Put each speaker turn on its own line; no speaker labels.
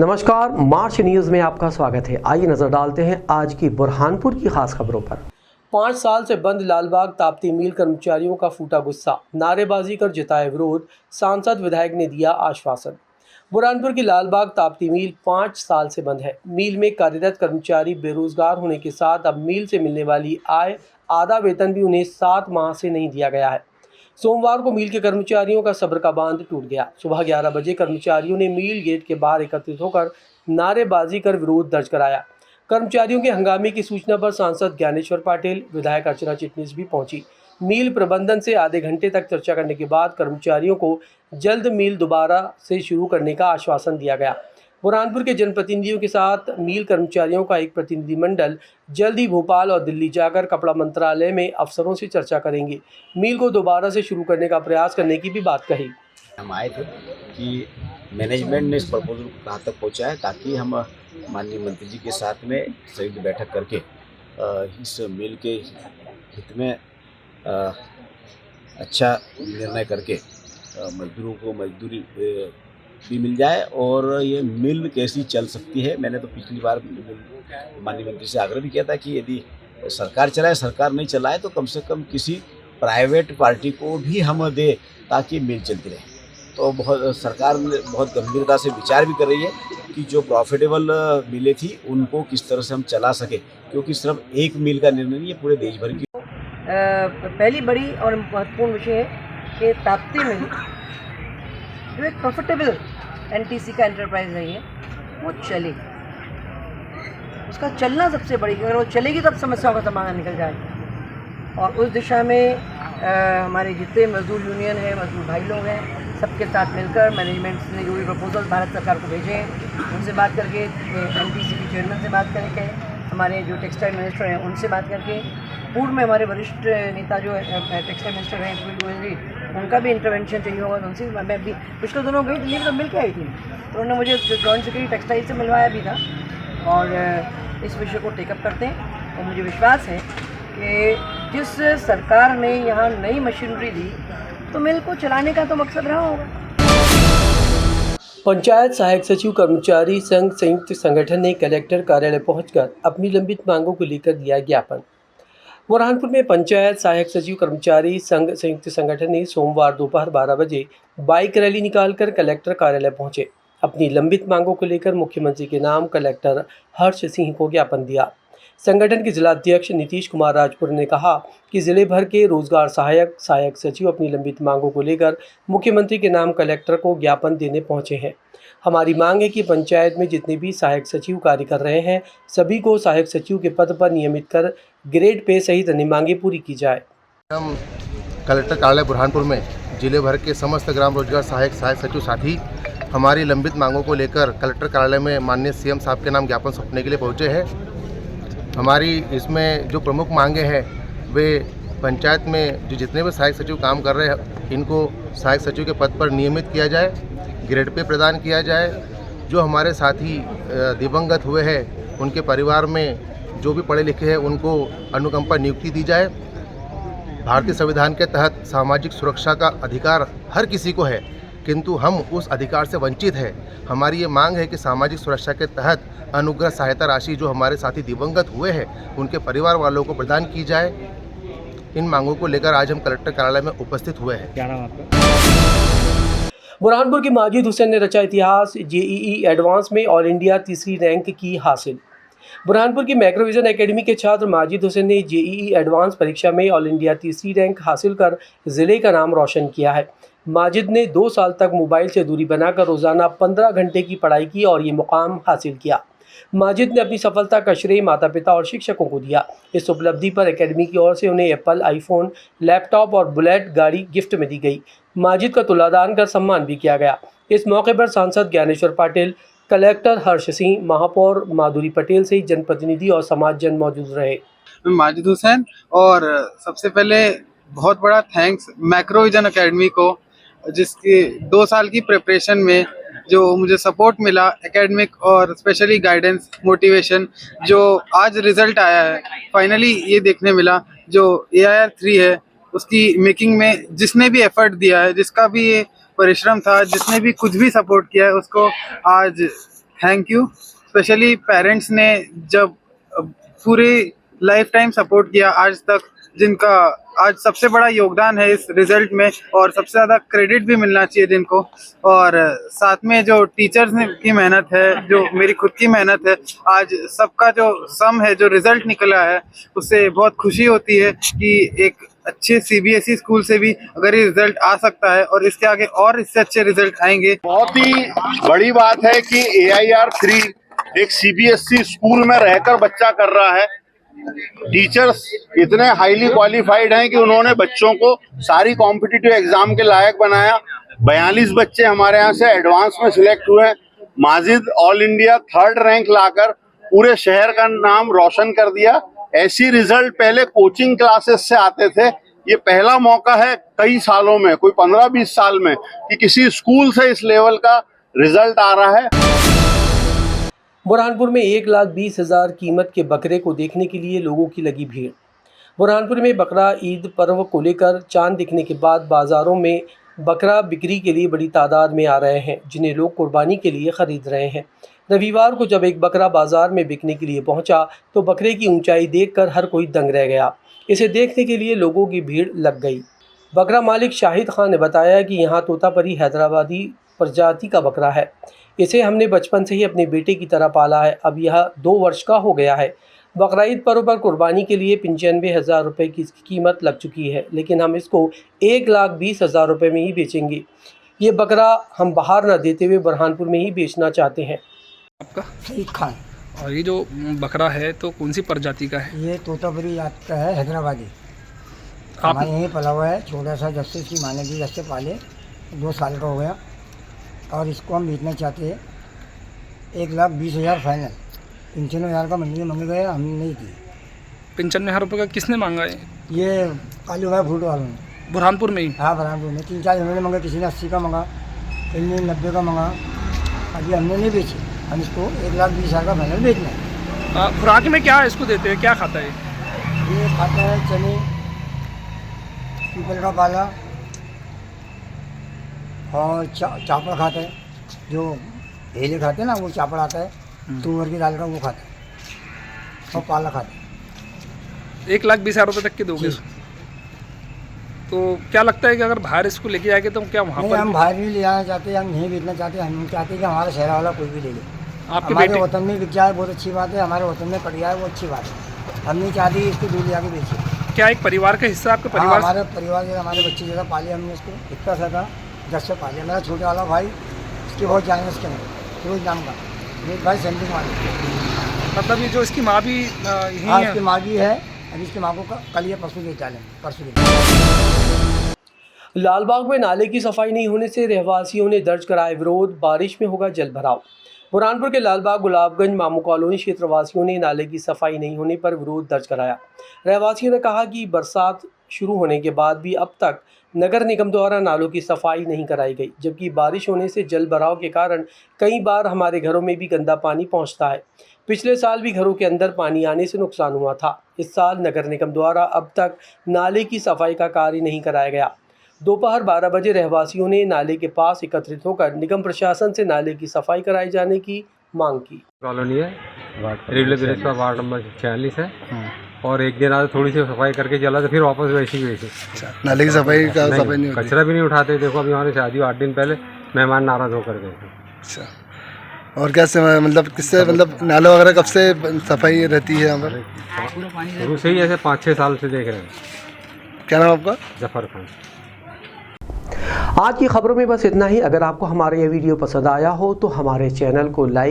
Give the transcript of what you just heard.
नमस्कार, मार्च न्यूज में आपका स्वागत है। आइए नजर डालते हैं आज की बुरहानपुर की खास खबरों पर। 5 साल से बंद लालबाग ताप्ती मिल कर्मचारियों का फूटा गुस्सा, नारेबाजी कर जताया विरोध, सांसद विधायक ने दिया आश्वासन। बुरहानपुर की लालबाग ताप्ती मिल 5 साल से बंद है। मिल में कार्यरत कर्मचारी बेरोजगार होने के साथ अब मिल से मिलने वाली आय आधा वेतन भी उन्हें 7 माह से नहीं दिया गया है। सोमवार को मिल के कर्मचारियों का सब्र का बांध टूट गया। सुबह 11 बजे कर्मचारियों ने मिल गेट के बाहर एकत्रित होकर नारेबाजी कर विरोध दर्ज कराया। कर्मचारियों के हंगामे की सूचना पर सांसद ज्ञानेश्वर पाटिल, विधायक अर्चना चिटनीस भी पहुंची। मिल प्रबंधन से आधे घंटे तक चर्चा करने के बाद कर्मचारियों को जल्द मिल दोबारा से शुरू करने का आश्वासन दिया गया। बुरहानपुर के जनप्रतिनिधियों के साथ मिल कर्मचारियों का एक प्रतिनिधिमंडल जल्द ही भोपाल और दिल्ली जाकर कपड़ा मंत्रालय में अफसरों से चर्चा करेंगे। मिल को दोबारा से शुरू करने का प्रयास करने की भी बात कही।
हम आए थे कि मैनेजमेंट ने इस प्रपोजल को कहाँ तक पहुँचाया ताकि हम माननीय मंत्री जी के साथ में संयुक्त बैठक करके इस मिल के हित में अच्छा निर्णय करके मजदूरों को मजदूरी भी मिल जाए और ये मिल कैसी चल सकती है। मैंने तो पिछली बार माननीय मंत्री से आग्रह भी किया था कि यदि सरकार चलाए, सरकार नहीं चलाए तो कम से कम किसी प्राइवेट पार्टी को भी हम दे ताकि मिल चलती रहे। तो सरकार बहुत गंभीरता से विचार भी कर रही है कि जो प्रॉफिटेबल मिलें थी उनको किस तरह से हम चला सके, क्योंकि सिर्फ एक मिल का निर्णय नहीं है, पूरे देश भर की।
पहली बड़ी और महत्वपूर्ण विषय है कि ताप्ती मिल जो एक प्रॉफिटेबल एनटीसी का एंटरप्राइज नहीं है, वो चले। उसका चलना सबसे बड़ी, अगर वो चलेगी तब समस्याओं का समाधान निकल जाएगा। और उस दिशा में हमारे जितने मजदूर यूनियन है, मजदूर भाई लोग हैं, सबके साथ मिलकर मैनेजमेंट ने जो भी प्रपोजल भारत सरकार को भेजे हैं उनसे बात करके, एनटीसी के चेयरमैन से बात करके, हमारे जो टेक्सटाइल मिनिस्टर हैं उनसे बात करके, पूर्व में हमारे वरिष्ठ नेता जो टेक्सटाइल मिनिस्टर हैं गोयल जी, उनका भी इंटरवेंशन चाहिए होगा। उनसे मैं भी पिछले दिनों गई दिल्ली में, तो मिल के आई थी, तो उन्होंने मुझे जॉइंट सेक्रेटरी टेक्सटाइल से मिलवाया भी था और इस विषय को टेकअप करते हैं। और मुझे विश्वास है कि जिस सरकार ने यहाँ नई मशीनरी दी तो मिल को चलाने का तो मकसद रहा होगा।
पंचायत सहायक सचिव कर्मचारी संघ संयुक्त संगठन ने कलेक्टर कार्यालय पहुंचकर अपनी लंबित मांगों को लेकर दिया ज्ञापन। बुरहानपुर में पंचायत सहायक सचिव कर्मचारी संघ संयुक्त संगठन ने सोमवार दोपहर 12 बजे बाइक रैली निकालकर कलेक्टर कार्यालय पहुंचे। अपनी लंबित मांगों को लेकर मुख्यमंत्री के नाम कलेक्टर हर्ष सिंह को ज्ञापन दिया। संगठन के जिलाध्यक्ष नीतीश कुमार राजपुर ने कहा कि जिले भर के रोजगार सहायक सचिव अपनी लंबित मांगों को लेकर मुख्यमंत्री के नाम कलेक्टर को ज्ञापन देने पहुंचे हैं। हमारी मांग है कि पंचायत में जितने भी सहायक सचिव कार्य कर रहे हैं सभी को सहायक सचिव के पद पर नियमित कर ग्रेड पे सहित अन्य मांगे पूरी की जाए।
हम कलेक्टर कार्यालय बुरहानपुर में जिले भर के समस्त ग्राम रोजगार सहायक सचिव साथी हमारी लंबित मांगों को लेकर कलेक्टर कार्यालय में माननीय सीएम साहब के नाम ज्ञापन सौंपने के लिए पहुंचे हैं। हमारी इसमें जो प्रमुख मांगे हैं वे पंचायत में जो जितने भी सहायक सचिव काम कर रहे हैं इनको सहायक सचिव के पद पर नियमित किया जाए, ग्रेड पे प्रदान किया जाए। जो हमारे साथी दिवंगत हुए हैं उनके परिवार में जो भी पढ़े लिखे हैं उनको अनुकंपा नियुक्ति दी जाए। भारतीय संविधान के तहत सामाजिक सुरक्षा का अधिकार हर किसी को है, किंतु हम उस अधिकार से वंचित हैं। हमारी ये मांग है कि सामाजिक सुरक्षा के तहत अनुग्रह सहायता राशि जो हमारे साथी दिवंगत हुए हैं उनके परिवार वालों को प्रदान की जाए। इन मांगों को लेकर आज हम कलेक्टर कार्यालय में उपस्थित हुए हैं। क्या नाम आपका?
बुरहानपुर के माजिद हुसैन ने रचा इतिहास, जेईई एडवांस में ऑल इंडिया तीसरी रैंक की हासिल। बुरहानपुर की मैक्रोविजन एकेडमी के छात्र माजिद हुसैन ने जेईई एडवांस परीक्षा में ऑल इंडिया तीसरी रैंक हासिल कर जिले का नाम रोशन किया है। माजिद ने 2 साल तक मोबाइल से दूरी बनाकर रोजाना 15 घंटे की पढ़ाई की और ये मुकाम हासिल किया। माजिद ने अपनी सफलता का श्रेय माता पिता और शिक्षकों को दिया। इस उपलब्धि पर एकेडमी की ओर से उन्हें एप्पल आईफोन, लैपटॉप और बुलेट गाड़ी गिफ्ट में दी गई। माजिद का तुलादान कर सम्मान भी किया गया। इस मौके पर सांसद ज्ञानेश्वर पाटिल, कलेक्टर हर्ष सिंह, महापौर माधुरी पटेल सहित जनप्रतिनिधि और समाजजन मौजूद रहे।
माजिद हुसैन, और सबसे पहले बहुत बड़ा थैंक्स मैक्रोविजन एकेडमी को, जिसकी 2 साल की प्रिपरेशन में जो मुझे सपोर्ट मिला, एकेडमिक और स्पेशली गाइडेंस, मोटिवेशन, जो आज रिजल्ट आया है फाइनली ये देखने मिला। जो AIR 3 है उसकी मेकिंग में जिसने भी एफर्ट दिया है, जिसका भी ये परिश्रम था, जिसने भी कुछ भी सपोर्ट किया है, उसको आज थैंक यू। स्पेशली पेरेंट्स ने जब पूरी लाइफ टाइम सपोर्ट किया आज तक, जिनका आज सबसे बड़ा योगदान है इस रिजल्ट में, और सबसे ज़्यादा क्रेडिट भी मिलना चाहिए जिनको। और साथ में जो टीचर्स की मेहनत है, जो मेरी खुद की मेहनत है, आज सबका जो सम है, जो रिजल्ट निकला है, उससे बहुत खुशी होती है कि एक अच्छे CBSE स्कूल से भी अगर ये रिजल्ट आ सकता है और इसके आगे और इससे अच्छे रिजल्ट आएंगे।
बहुत ही बड़ी बात है कि AIR 3 एक CBSE स्कूल में रहकर बच्चा कर रहा है। टीचर्स इतने हाईली क्वालिफाइड हैं कि उन्होंने बच्चों को सारी कॉम्पिटिटिव एग्जाम के लायक बनाया। 42 बच्चे हमारे यहाँ से एडवांस में सिलेक्ट हुए हैं। Majid all India 3rd rank लाकर पूरे शहर का नाम रोशन कर दिया। ऐसी रिजल्ट पहले कोचिंग क्लासेस से आते थे, ये पहला मौका है कई सालों में, कोई 15-20 साल में, कि किसी स्कूल से इस लेवल का रिजल्ट आ रहा है।
बुरहानपुर में 1,20,000 कीमत के बकरे को देखने के लिए लोगों की लगी भीड़। बुरहानपुर में बकरा ईद पर्व को लेकर चांद दिखने के बाद बाज़ारों में बकरा बिक्री के लिए बड़ी तादाद में आ रहे हैं, जिन्हें लोग कुर्बानी के लिए ख़रीद रहे हैं। रविवार को जब एक बकरा बाज़ार में बिकने के लिए पहुंचा तो बकरे की ऊंचाई देखकर हर कोई दंग रह गया। इसे देखने के लिए लोगों की भीड़ लग गई। बकरा मालिक शाहिद खान ने बताया कि यहाँ तोतापरी हैदराबादी प्रजाति का बकरा है। इसे हमने बचपन से ही अपने बेटे की तरह पाला है। अब यह 2 वर्ष का हो गया है। बकरीद पर्व पर कुर्बानी के लिए 95,000 रुपये की इसकी कीमत लग चुकी है, लेकिन हम इसको 1,20,000 रुपये में ही बेचेंगे। ये बकरा हम बाहर न देते हुए बुरहानपुर में ही बेचना चाहते हैं।
आपका
सईद खान।
और ये जो बकरा है तो कौन सी प्रजाति का है?
ये तोतापुरी जात का है, हैदराबादी।
आप
हमारे यहीं पला हुआ है, छोटा सा, जब से इसकी माने की, जब से पाले 2 साल का हो गया, और इसको हम बेचना चाहते हैं 1,20,000 फाइनल। 95,000 का मंडी में मांगे गए, हमने नहीं दी।
95,000 रुपये का किसने मांगा है?
ये कालू भाई फूट वालों ने।
बुरहानपुर में ही?
हाँ, बुरहानपुर में 3-4 उन्होंने मांगा, किसी ने 80 का मांगा, किसी ने 90 का मांगा। अभी हमने नहीं बेची, हम इसको 1,20,000 का फाइनल बेचना है।
खुराक में क्या इसको देते हैं, क्या खाता है?
ये खाता है चने, पीपल का पाला और चापड़ खाता है। जो हेले खाते हैं ना, वो चापड़ आता है, तुअर की दाल का, वो खाता है, और पाला खाता है।
1,20,000 रुपये तक के दोगे? तो क्या लगता है कि अगर बाहर इसको लेके जाएंगे तो क्या वहाँ पर?
हम बाहर नहीं ले जाना चाहते, हम नहीं बेचना चाहते। हम चाहते हैं कि हमारा शहर वाला कोई भी ले ले।
आपके
हमारे
बेटे
वतन में बिक जाए, बहुत अच्छी बात है। हमारे वतन में पड़ जाए, वो अच्छी बात है। हम नहीं चाहते इसको दूर ले आके बेचे।
क्या एक परिवार का हिस्सा आपके परिवार?
हमारे परिवार के, हमारे बच्चे जैसा पाले हमने इसको, इतना सा 10 से पाले। मेरा छोटे वाला भाई, इसकी बहुत जान है, इसके अंदर फिरोज नाम का, फिरोज भाई सेंटिंग वाले।
मतलब ये जो इसकी माँ भी यही
हाँ,
है?
इसकी माँ भी है। अभी इसकी माँ को कल या परसों बेचा लें, परसों।
लालबाग में नाले की सफाई नहीं होने से रहवासियों ने दर्ज कराया विरोध। बारिश में होगा जल भराव। बुरहानपुर के लालबाग, गुलाबगंज, मामू कॉलोनी क्षेत्रवासियों ने नाले की सफाई नहीं होने पर विरोध दर्ज कराया। रहवासियों ने कहा कि बरसात शुरू होने के बाद भी अब तक नगर निगम द्वारा नालों की सफाई नहीं कराई गई, जबकि बारिश होने से जल भराव के कारण कई बार हमारे घरों में भी गंदा पानी पहुंचता है। पिछले साल भी घरों के अंदर पानी आने से नुकसान हुआ था। इस साल नगर निगम द्वारा अब तक नाले की सफाई का कार्य नहीं कराया गया। दोपहर 12 बजे रहवासियों ने नाले के पास एकत्रित होकर निगम प्रशासन से नाले की सफाई कराई जाने की मांग की।
कॉलोनी है, रेलवे ब्रिज का वार्ड नंबर 46 है, और एक दिन आज थोड़ी सी सफाई करके चला तो फिर वापस वैसी वैसे।
नाले की सफाई का सफाई नहीं होती।
कचरा भी नहीं उठाते। देखो अभी हमारी शादी 8 दिन पहले मेहमान नाराज होकर गए थे।
अच्छा, और क्या से मतलब किससे, मतलब नाला वगैरह कब से सफाई रहती है यहाँ पर?
शुरू से ही ऐसे 5-6 साल से देख रहे हैं।
क्या नाम आपका?
जफर खान।
आज की खबरों में बस इतना ही। अगर आपको हमारा यह वीडियो पसंद आया हो तो हमारे चैनल को लाइक